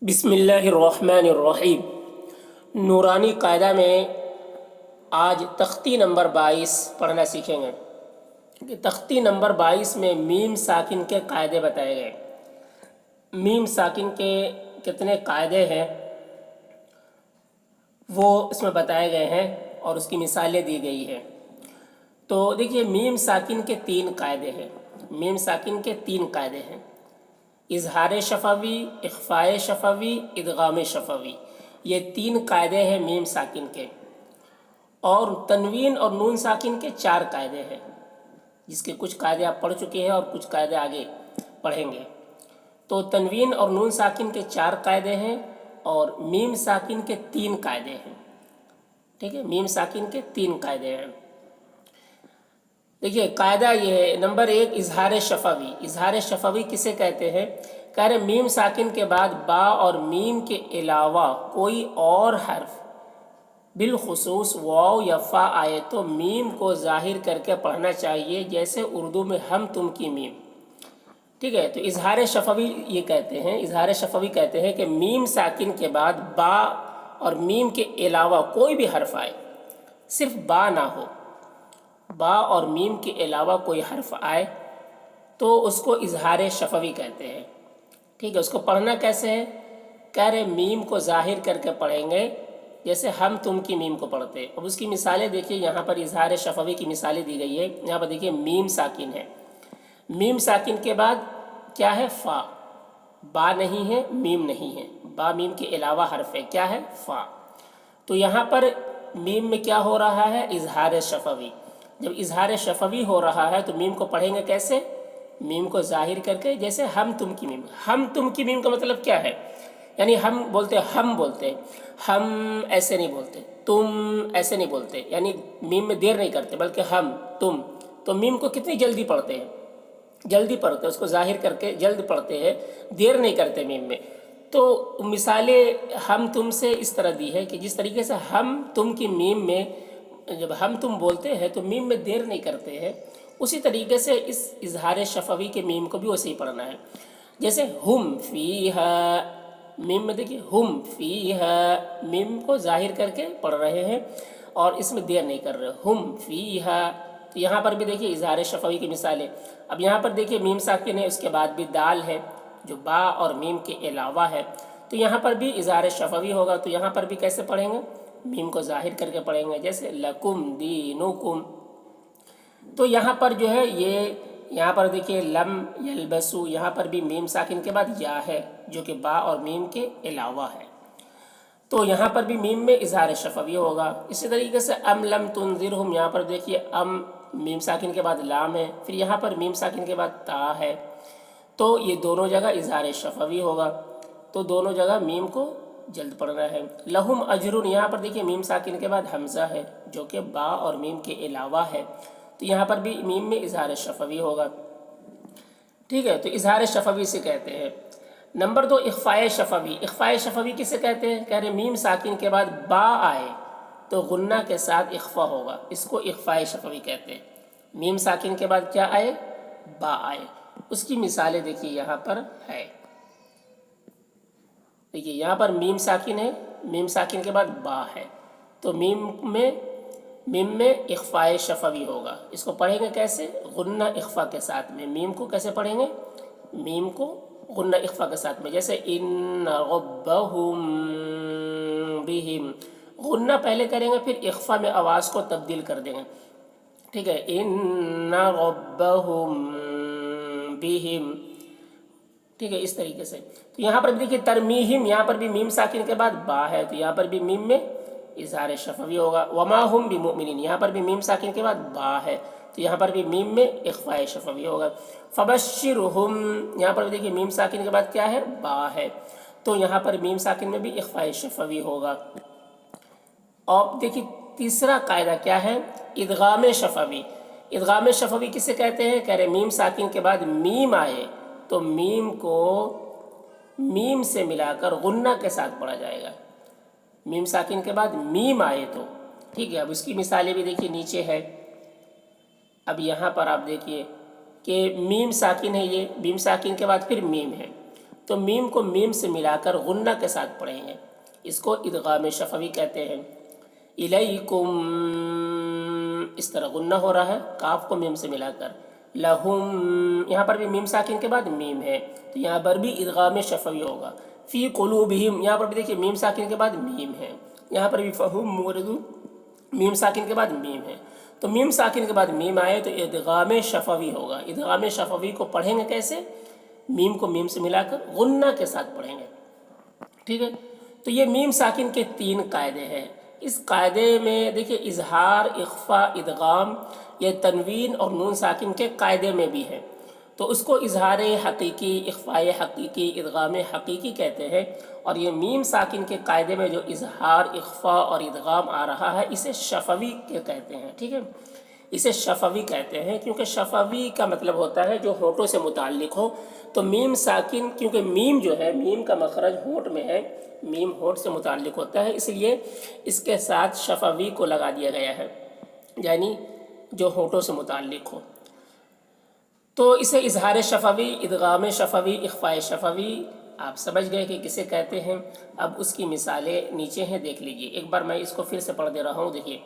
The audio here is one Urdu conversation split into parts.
بسم اللہ الرحمن الرحیم۔ نورانی قاعدہ میں آج تختی نمبر 22 پڑھنا سیکھیں گے کہ تختی نمبر 22 میں میم ساکن کے قاعدے بتائے گئے۔ میم ساکن کے کتنے قاعدے ہیں وہ اس میں بتائے گئے ہیں اور اس کی مثالیں دی گئی ہیں۔ تو دیکھیے میم ساکن کے 3 قاعدے ہیں۔ میم ساکن کے 3 قاعدے ہیں: اظہار شفوی، اخفاء شفوی، ادغام شفوی۔ یہ 3 قاعدے ہیں میم ساکن کے۔ اور تنوین اور نون ساکن کے 4 قاعدے ہیں، جس کے کچھ قاعدے آپ پڑھ چکے ہیں اور کچھ قاعدے آگے پڑھیں گے۔ تو تنوین اور نون ساکن کے 4 قاعدے ہیں اور میم ساکن کے 3 قاعدے ہیں۔ ٹھیک ہے، میم ساکن کے 3 قاعدے ہیں۔ دیکھیے قاعدہ یہ ہے، نمبر 1 اظہار شفوی۔ اظہار شفوی کسے کہتے ہیں؟ کہہ رہے میم ساکن کے بعد با اور میم کے علاوہ کوئی اور حرف بالخصوص واو یا فا آئے تو میم کو ظاہر کر کے پڑھنا چاہیے، جیسے اردو میں ہم تم کی میم۔ ٹھیک ہے، تو اظہار شفوی یہ کہتے ہیں، اظہار شفوی کہتے ہیں کہ میم ساکن کے بعد با اور میم کے علاوہ کوئی بھی حرف آئے، صرف با نہ ہو، با اور میم کے علاوہ کوئی حرف آئے تو اس کو اظہار شفوی کہتے ہیں۔ ٹھیک ہے، اس کو پڑھنا کیسے ہے؟ کہہ رہے میم کو ظاہر کر کے پڑھیں گے، جیسے ہم تم کی میم کو پڑھتے۔ اب اس کی مثالیں دیکھیے، یہاں پر اظہار شفوی کی مثالیں دی گئی ہے۔ یہاں پر دیکھیے میم ساکن ہے، میم ساکن کے بعد کیا ہے؟ فا۔ با نہیں ہے، میم نہیں ہے، با میم کے علاوہ حرف ہے، کیا ہے؟ فا۔ تو یہاں پر میم میں کیا ہو رہا ہے؟ اظہار شفوی۔ جب اظہار شفوی ہو رہا ہے تو میم کو پڑھیں گے کیسے؟ میم کو ظاہر کر کے، جیسے ہم تم کی میم۔ ہم تم کی میم کا مطلب کیا ہے؟ یعنی ہم بولتے، ہم بولتے، ہم ایسے نہیں بولتے، تم ایسے نہیں بولتے، یعنی میم میں دیر نہیں کرتے، بلکہ ہم تم۔ تو میم کو کتنی جلدی پڑھتے ہیں؟ جلدی پڑھتے ہیں، اس کو ظاہر کر کے جلد پڑھتے ہیں، دیر نہیں کرتے میم میں۔ تو مثالیں ہم تم سے اس طرح دی ہے کہ جس طریقے سے ہم تم کی میم میں جب ہم تم بولتے ہیں تو میم میں دیر نہیں کرتے ہیں، اسی طریقے سے اس اظہار شفوی کے میم کو بھی ویسے ہی پڑھنا ہے۔ جیسے ہم فیہا، میم میں دیکھیے ہم فیہا، میم کو ظاہر کر کے پڑھ رہے ہیں اور اس میں دیر نہیں کر رہے، ہم فیہا۔ تو یہاں پر بھی دیکھیے اظہار شفوی کی مثالیں۔ اب یہاں پر دیکھیے میم ساکن ہے، اس کے بعد بھی دال ہے جو با اور میم کے علاوہ ہے، تو یہاں پر بھی اظہار شفوی ہوگا۔ تو یہاں پر بھی کیسے پڑھیں گے؟ میم کو ظاہر کر کے پڑھیں گے، جیسے لکم دینکم۔ تو یہاں پر جو ہے یہ، یہاں پر دیکھیے لم یلبسو، یہاں پر بھی میم ساکن کے بعد یا ہے جو کہ با اور میم کے علاوہ ہے، تو یہاں پر بھی میم میں اظہار شفوی ہوگا۔ اسی طریقے سے ام لم تنذرہم، یہاں پر دیکھیے ام میم ساکن کے بعد لام ہے، پھر یہاں پر میم ساکن کے بعد تا ہے، تو یہ دونوں جگہ اظہار شفوی ہوگا، تو دونوں جگہ میم کو جلد پڑھنا ہے۔ لہم اجرن، یہاں پر دیکھیے میم ساکن کے بعد حمزہ ہے جو کہ با اور میم کے علاوہ ہے، تو یہاں پر بھی میم میں اظہار شفوی ہوگا۔ ٹھیک ہے، تو اظہار شفوی سے کہتے ہیں۔ نمبر 2 اخفاء شفوی۔ اخفاء شفوی کسے کہتے ہیں؟ کہہ رہے میم ساکن کے بعد با آئے تو غنہ کے ساتھ اخفا ہوگا، اس کو اخفاء شفوی کہتے ہیں۔ میم ساکن کے بعد کیا آئے؟ با آئے۔ اس کی مثالیں دیکھیے یہاں پر ہے۔ دیکھیے یہاں پر میم ساکن ہے، میم ساکن کے بعد با ہے، تو میم میں اخفاء شفوی ہوگا۔ اس کو پڑھیں گے کیسے؟ غنہ اخفا کے ساتھ میں۔ میم کو کیسے پڑھیں گے؟ میم کو غنہ اخفا کے ساتھ میں، جیسے ان ربہم بہم، غنہ پہلے کریں گے پھر اخفا میں آواز کو تبدیل کر دیں گے۔ ٹھیک ہے، ان ربہم بہم، ٹھیک ہے، اس طریقے سے۔ تو یہاں پر بھی دیکھیے ترمیہم، یہاں پر بھی میم ساکن کے بعد با ہے، تو یہاں پر بھی میم میں اظہار شفوی ہوگا۔ وما ہم بمؤمنین، یہاں پر بھی میم ساکن کے بعد با ہے، تو یہاں پر بھی میم میں اخفاء شفوی ہوگا۔ فبشرہم، یہاں پر بھی دیکھیے میم ساکن کے بعد کیا ہے؟ با ہے، تو یہاں پر میم ساکن میں بھی اخفاء شفوی ہوگا۔ اور دیکھیے تیسرا قاعدہ کیا ہے؟ ادغام شفوی۔ ادغام شفوی کسے کہتے ہیں؟ کہہ رہے میم ساکن کے بعد میم آئے تو میم کو میم سے ملا کر غنہ کے ساتھ پڑھا جائے گا۔ میم ساکن کے بعد میم آئے تو، ٹھیک ہے، اب اس کی مثالیں بھی دیکھیے نیچے ہے۔ اب یہاں پر آپ دیکھیے کہ میم ساکن ہے، یہ میم ساکن کے بعد پھر میم ہے، تو میم کو میم سے ملا کر غنہ کے ساتھ پڑھیں گے، اس کو ادغام شفوی کہتے ہیں۔ الیکم، اس طرح غنہ ہو رہا ہے کاف کو میم سے ملا کر۔ لہم، یہاں پر بھی میم ساکن کے بعد میم ہے تو یہاں پر بھی ادغام شفوی ہوگا۔ فی قلوبہم، یہاں پر بھی دیکھیے میم ساکن کے بعد میم ہے، یہاں پر بھی فہم موردو میم ساکن کے بعد میم ہے، تو میم ساکن کے بعد میم آئے تو ادغام شفوی ہوگا۔ ادغام شفوی کو پڑھیں گے کیسے؟ میم کو میم سے ملا کر غنہ کے ساتھ پڑھیں گے، ٹھیک ہے۔ تو یہ میم ساکن کے 3 قاعدے ہیں۔ اس قاعدے میں دیکھیے اظہار، اخفا، ادغام، یہ تنوین اور نون ساکن کے قاعدے میں بھی ہے، تو اس کو اظہار حقیقی، اخفاء حقیقی، ادغام حقیقی کہتے ہیں، اور یہ میم ساکن کے قاعدے میں جو اظہار، اخفاء اور ادغام آ رہا ہے اسے شفوی کے کہتے ہیں، ٹھیک ہے۔ اسے شفوی کہتے ہیں کیونکہ شفوی کا مطلب ہوتا ہے جو ہونٹوں سے متعلق ہو، تو میم ساکن، کیونکہ میم جو ہے، میم کا مخرج ہونٹ میں ہے، میم ہونٹ سے متعلق ہوتا ہے، اس لیے اس کے ساتھ شفوی کو لگا دیا گیا ہے، یعنی جو ہونٹوں سے متعلق ہو۔ تو اسے اظہار شفوی، ادغام شفوی، اخفاء شفوی آپ سمجھ گئے کہ کسے کہتے ہیں۔ اب اس کی مثالیں نیچے ہیں، دیکھ لیجئے، ایک بار میں اس کو پھر سے پڑھ دے رہا ہوں، دیکھیے۔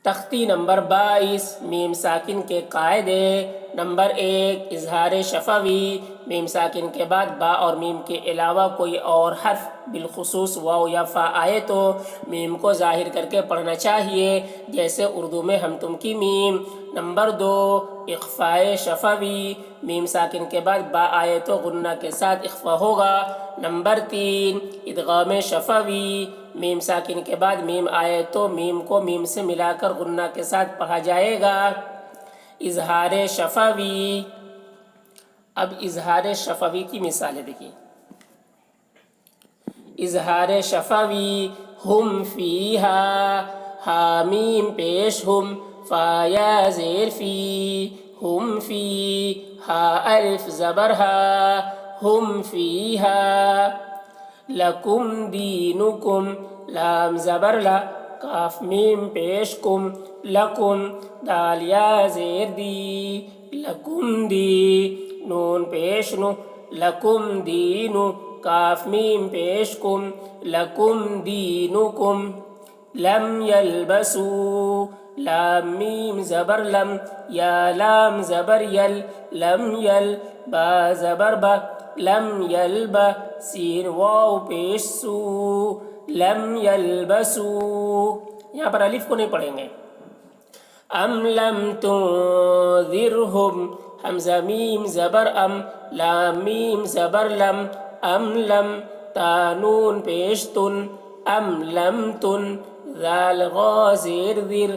تختی نمبر 22، میم ساکن کے قاعدے۔ نمبر 1، اظہار شفوی، میم ساکن کے بعد با اور میم کے علاوہ کوئی اور حرف بالخصوص واو یا فا آئے تو میم کو ظاہر کر کے پڑھنا چاہیے، جیسے اردو میں ہم تم کی میم۔ نمبر 2، اخفاء شفوی، میم ساکن کے بعد با آئے تو غنہ کے ساتھ اخفا ہوگا۔ نمبر 3، ادغام شفوی، میم ساکن کے بعد میم آئے تو میم کو میم سے ملا کر غنہ کے ساتھ پڑھا جائے گا۔ اظہار شفوی، اب اظہار شفوی کی مثالیں دیکھیے۔ اظہار شفوی، ہم فیہا، حامیم پیش ہم، فا یا زیر فی، ہم فی، ہا الف زبر ہا، ہم فیہا۔ لکم دینکم، لام زبر لا، کاف میم پیش کم، لکم، دال یا زیر دی، لکم دی، نون پیش نو، لکم دینو، کاف میم پیش کم، لکم دینکم۔ لم یلبسو، لام میم زبر لم، یا لام زبر یل، لم یل، با زبر با، لم یلبا، سین واو پیش سو، لم یلبسو، یہاں پر الف کو نہیں پڑھیں گے۔ ام لم تنذرہم، حمزہ میم زبر ام، لام میم زبر لم، ام لم، تا نون پیش تن، ام لم تن، ذال غا زیر ذر،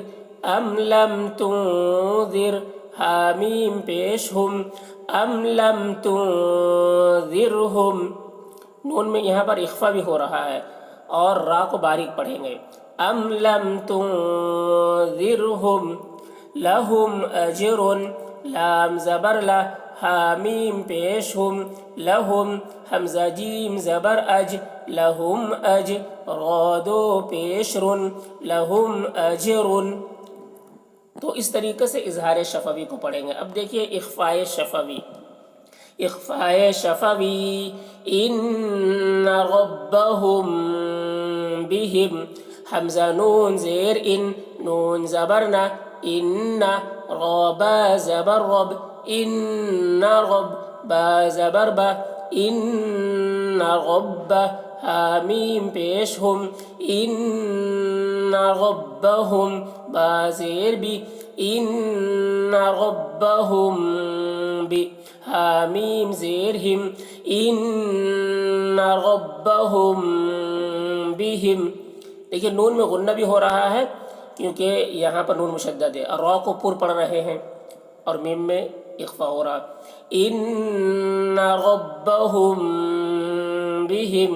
ام لم تنذر، حامیم پیش ہم، ام لم تنذرہم۔ نون میں یہاں پر اخفا بھی ہو رہا ہے اور را کو باریک پڑھیں گے۔ ام لم تنذرہم، لہم اجر، لام زبر لا، حامیم پیش ہم، لہم، حمزہ جیم زبر اج، لہم اج، را دو پیش رن، لہم اجر۔ تو اس طریقے سے اظہار شفوی کو پڑھیں گے۔ اب دیکھیے اخفاء شفوی۔ اخفاء شفوی، ان ربہم بہم، حمزہ نون زیر ان، نون زبر نا، ان، را با زبر رب، ان رب، با زبر با، ان رب، حامیم پیش ہم، ان ربہم، با زیر بی، ان ربہم بی، حامیم زیر ہم، ان ربہم بہم۔ دیکھیے نون میں غنہ بھی ہو رہا ہے کیونکہ یہاں پر نون مشدد ہے، اور را کو پر پڑھ رہے ہیں اور میم میں اخفا ہو رہا۔ ان ربہم بہم،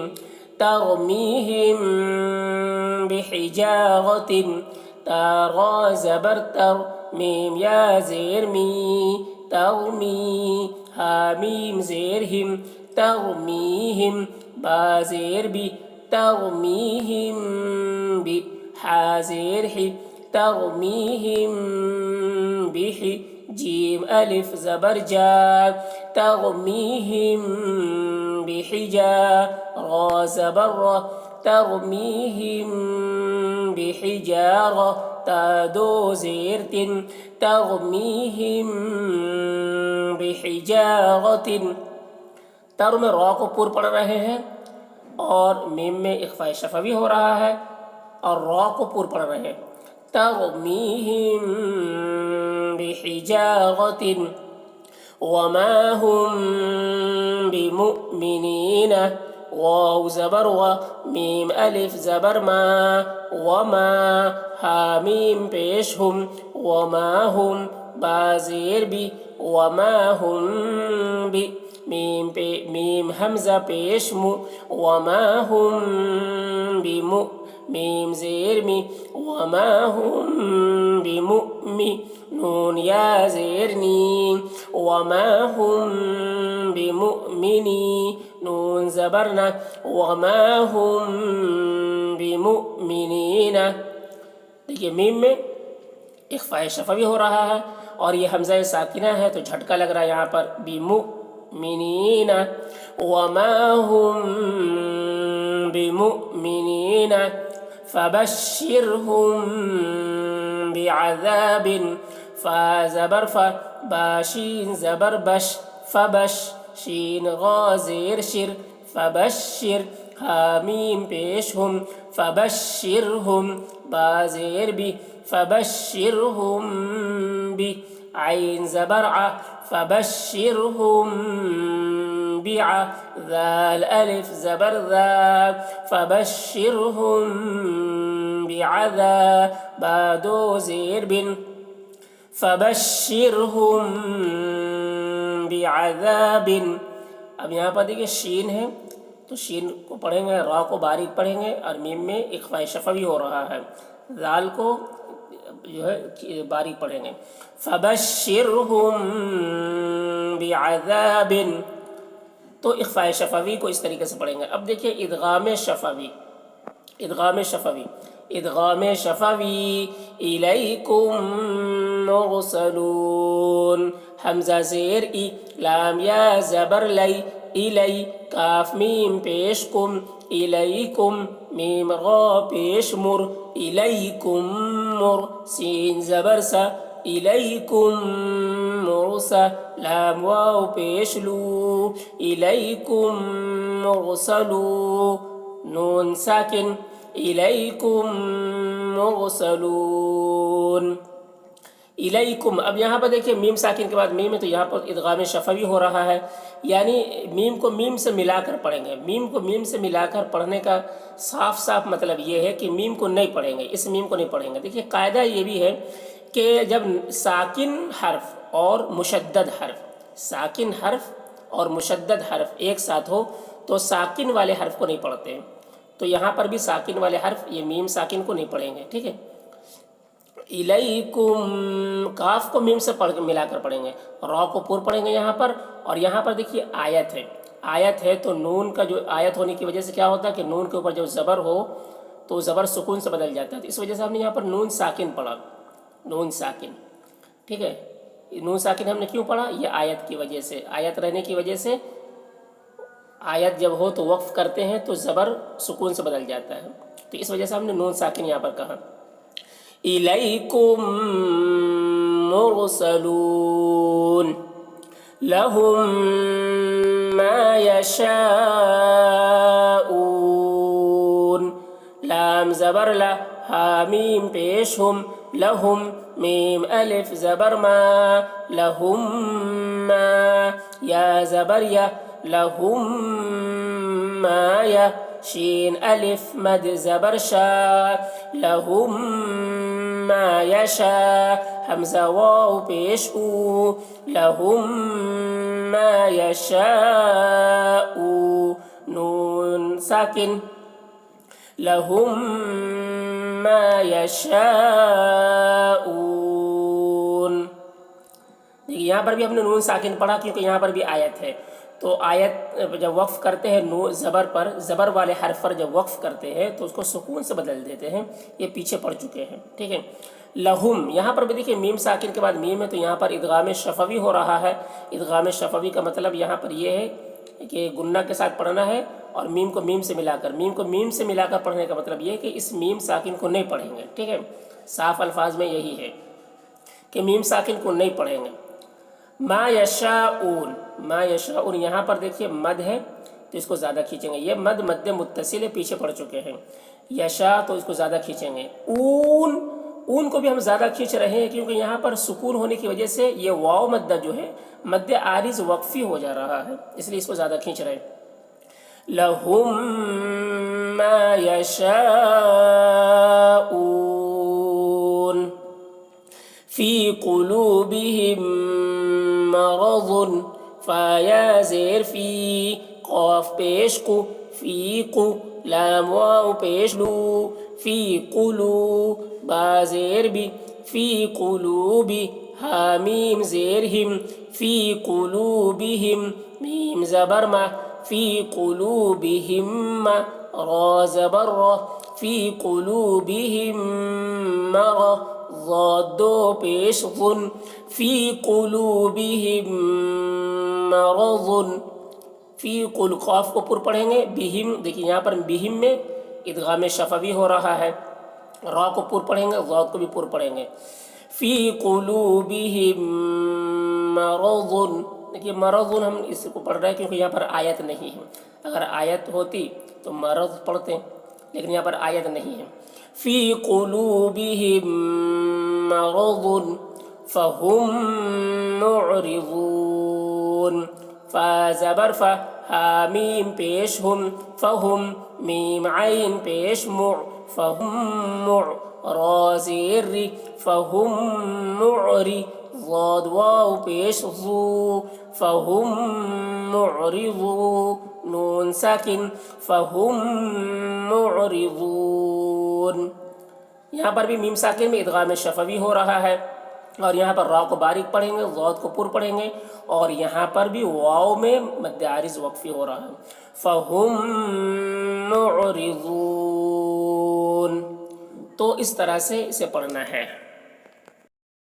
ترمیہم بحجارۃ، تا را زبر تر، میم یا زیر می، ترمی، حامیم زیر ہم، ترمیہم، با زیر بی، ترمیہم بی، حا زیر حی، ترمیہم بحی، جیم الف زبر جا ترمیہم بحجا را زبر را ترمیہم بحجارہ تا دو زیر تن ترمیہم بحجارۃ. تر میں را کو پور پڑھ رہے ہیں اور میم میں اخفاء شفوی ہو رہا ہے اور را کو پور پڑھ رہے ہیں. ترمیہم بحجارۃ وما هم بمؤمنین. واو زبر و میم الف زبر ما وما حامیم پیش ہم وما هم بازیر بھی وما هم بی میم حمزہ پیش مو وما هم بمؤ میم زیر می وما هم بمؤمن نون یا زیر نی وما هم بمؤمنی نون زبرنا وما هم بمؤمنین. دیکھیے میم میں اخفاء شفوی ہو رہا ہے اور یہ حمزہ ساکنہ ہے تو جھٹکا لگ رہا ہے یہاں پر بمؤمنین وما هم بمؤمنین فبشرهم بعذاب. فا زبر فا باشین زبر بش فبش شین غا زیر شر فبشر حامیم پیش ہم فبشرهم بازیر بھی فبشرهم بی عین زبر ع فبشرهم بع ذال الف زبر ذا فبشرهم بعذاب بادو زیر بن فبشرهم بعذاب. اب یہاں پر دیکھیے شین ہے تو شین کو پڑھیں گے را کو باریک پڑھیں گے اور میم میں اخفاء شفوی ہو رہا ہے. ذال کو جو ہے باریک پڑھیں گے. فبشرهم بعذاب تو اخفاء شفوی کو اس طریقے سے پڑھیں گے. اب دیکھیے ادغام شفوی ادغام شفوی الیکم مرسلون حمزہ زیر ای لام یا زبر لی الی کاف میم پیش کم الیکم میم غا پیش مر الیکم مر سین زبر سا الیکم مرسا لام واو پیش لو الیکم مرسلو نون ساکن الیکم مرسلون الیکم. اب یہاں پر دیکھیے میم ساکن کے بعد میم ہے تو یہاں پر ادغام شفوی ہو رہا ہے یعنی میم کو میم سے ملا کر پڑھیں گے. میم کو میم سے ملا کر پڑھنے کا صاف مطلب یہ ہے کہ میم کو نہیں پڑھیں گے اس میم کو نہیں پڑھیں گے. دیکھیے قاعدہ یہ بھی ہے کہ جب ساکن حرف اور مشدد حرف ایک ساتھ ہو تو ساکن والے حرف کو نہیں پڑھتے ہیں. تو یہاں پر بھی ساکن والے حرف یہ میم ساکن کو نہیں پڑھیں گے. ٹھیک ہے. الیکم کاف کو میم سے ملا کر پڑھیں گے را کو پور پڑھیں گے یہاں پر. اور یہاں پر دیکھیے آیت ہے تو نون کا جو آیت ہونے کی وجہ سے کیا ہوتا ہے کہ نون کے اوپر جو زبر ہو تو زبر سکون سے بدل جاتا ہے. تو اس وجہ سے ہم نے یہاں پر نون ساکن پڑھا نون ساکن. ٹھیک ہے. نون ساکن ہم نے کیوں پڑھا یہ آیت کی وجہ سے آیت رہنے کی وجہ سے آیت جب ہو تو وقف کرتے ہیں تو زبر سکون سے بدل جاتا ہے تو اس وجہ سے ہم نے نون ساکن یہاں پر کہا. الیکم مرسلون لهم ما یشاءون لام زبر لا حامیم پیش ہم لهم میم الف زبر ما لهم ما یا زبر یا لهم ما یا شین الف مد زبر شا لهم ما یشاء حمزہ واو پیش او لهم ما یشاء نون ساکن لهم ما یشاءون. یہاں پر بھی ہم نے نون ساکن پڑھا کیونکہ یہاں پر بھی آیت ہے تو آیت جب وقف کرتے ہیں نو زبر پر، زبر والے حرف پر جب وقف کرتے ہیں تو اس کو سکون سے بدل دیتے ہیں، یہ پیچھے پڑ چکے ہیں، ٹھیک ہے۔ لہم، یہاں پر بھی دیکھیے میم ساکن کے بعد میم ہے تو یہاں پر ادغام شفوی ہو رہا ہے۔ ادغام شفوی کا مطلب یہاں پر یہ ہے کہ گنہ کے ساتھ پڑھنا ہے اور میم کو میم سے ملا کر، میم کو میم سے ملا کر پڑھنے کا مطلب یہ ہے کہ اس میم ساکن کو نہیں پڑھیں گے، ٹھیک ہے۔ صاف الفاظ میں یہی ہے کہ میم ساکن کو نہیں پڑھیں گے۔ ما یشاؤن، ما یشاؤن یہاں پر دیکھیے مد ہے تو اس کو زیادہ کھینچیں گے، یہ مد مد متصل ہے، پیچھے پڑ چکے ہیں۔ یشا تو اس کو زیادہ کھینچیں گے۔ اون کو بھی ہم زیادہ کھینچ رہے ہیں کیونکہ یہاں پر سکون ہونے کی وجہ سے یہ واو مدہ جو ہے مد عارض وقفی ہو جا رہا ہے، اس لیے اس کو زیادہ کھینچ رہے ہیں۔ لہم ما یشاؤن فی قلوبہم مرض، فایا زیر فی، قاف پیش کو، فی کو، لام واو پیش لو، فی قلو، با زیر بھی، فی قلوبی، حامیم زیر ہم، فی قلوبہم، میم زبر ما، فی قلوبہم، را زبر را، فی قلوبہم مرض، ضاد دو پیش ظن، فی قلوبہم مرض، فی قل، قاف کو پر پڑھیں گے، بہم، دیکھیے یہاں پر بہم میں ادغام شفوی ہو رہا ہے، را کو پر پڑھیں گے، ضاد کو بھی پر پڑھیں گے۔ فی قلوبہم مرض، دیکھیے مرض ہم اس کو پڑھ رہے ہیں کیونکہ یہاں پر آیت نہیں ہے، اگر آیت ہوتی تو مرض پڑھتے لیکن یہاں پر آیت نہیں ہے۔ فی قلوبہم مرض فہم معرضون، فا زبر فا، حامیم پیش ہم، فہم، میم عین پیش مع، فہم مع، را زیر ری، فہم معری، ضاد واو پیش ضو، فہم معرضون، نون ساکن، فہم معرضون۔ یہاں پر بھی میم ساکن میں ادغام شفوی ہو رہا ہے اور یہاں پر را کو باریک پڑھیں گے، ضاد کو پر پڑھیں گے، اور یہاں پر بھی واو میں مد عارض وقفی ہو رہا ہے۔ فَهُم مُعْرِضُونَ، تو اس طرح سے اسے پڑھنا ہے۔